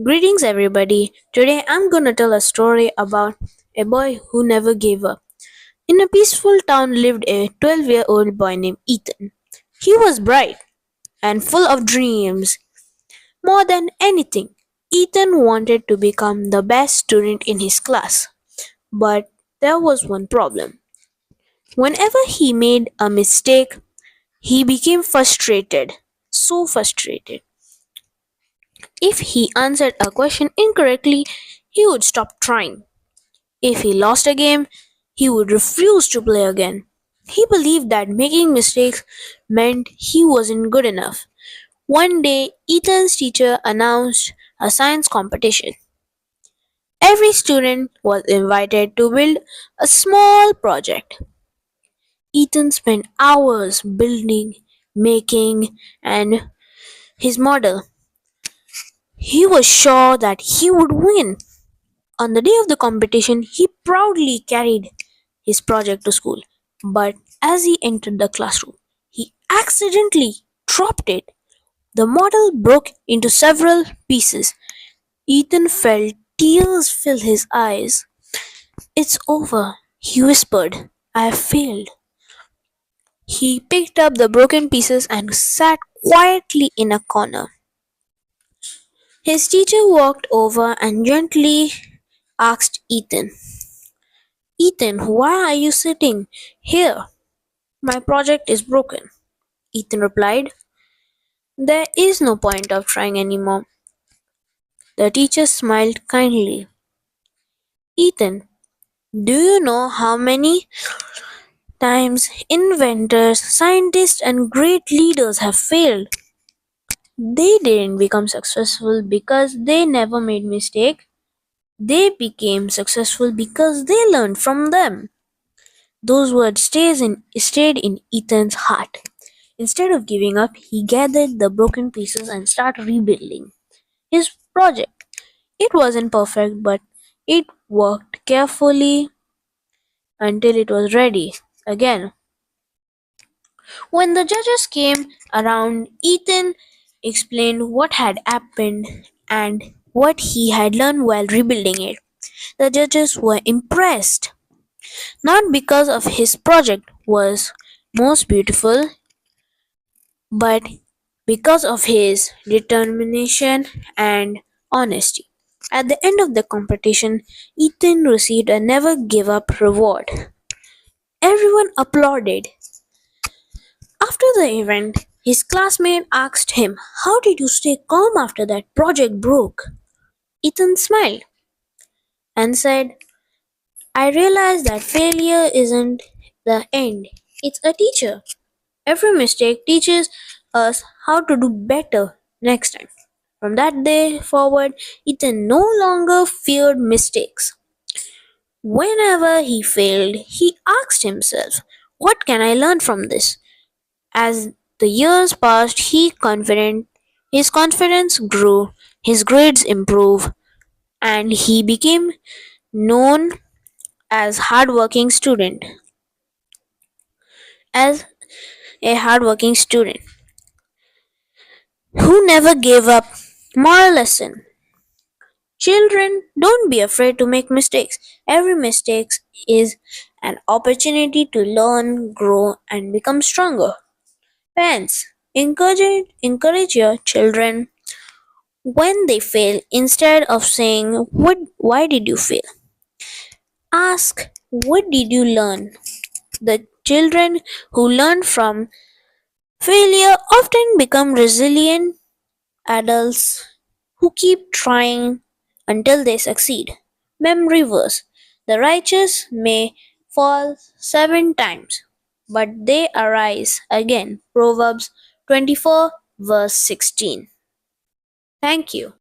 Greetings, everybody. Today I'm gonna tell a story about a boy who never gave up. In a peaceful town lived a 12-year-old boy named Ethan. He was bright and full of dreams. More than anything, Ethan wanted to become the best student in his class. But there was one problem. Whenever he made a mistake, he became frustrated. So frustrated. If he answered a question incorrectly, he would stop trying. If he lost a game, he would refuse to play again. He believed that making mistakes meant he wasn't good enough. One day, Ethan's teacher announced a science competition. Every student was invited to build a small project. Ethan spent hours building, making, and his model. He was sure that he would win. On the day of the competition, he proudly carried his project to school. But as he entered the classroom, he accidentally dropped it. The model broke into several pieces. Ethan felt tears fill his eyes. It's over, he whispered. I have failed. He picked up the broken pieces and sat quietly in a corner. His teacher walked over and gently asked Ethan, Ethan, why are you sitting here? My project is broken. Ethan replied, there is no point of trying anymore. The teacher smiled kindly. Ethan, do you know how many times inventors, scientists, and great leaders have failed? They didn't become successful because they never made mistakes. They became successful because they learned from them. Those words stayed in Ethan's heart. Instead of giving up, he gathered the broken pieces and started rebuilding his project. It wasn't perfect, but it worked carefully until it was ready. Again, when the judges came around, Ethan explained what had happened and what he had learned while rebuilding it. The judges were impressed, not because of his project was most beautiful, but because of his determination and honesty. At the end of the competition, Ethan received a never give up reward. Everyone applauded. After the event, his classmate asked him, how did you stay calm after that project broke? Ethan smiled and said, I realized that failure isn't the end, it's a teacher. Every mistake teaches us how to do better next time. From that day forward, Ethan no longer feared mistakes. Whenever he failed, he asked himself, what can I learn from this? As the years passed, his confidence grew, his grades improved, and he became known as as a hardworking student who never gave up. Moral lesson. Children, don't be afraid to make mistakes. Every mistake is an opportunity to learn, grow, and become stronger. Parents, encourage your children when they fail instead of saying, why did you fail? Ask, what did you learn? The children who learn from failure often become resilient adults who keep trying until they succeed. Memory verse. The righteous may fall 7 times, but they arise again. Proverbs 24, verse 16. Thank you.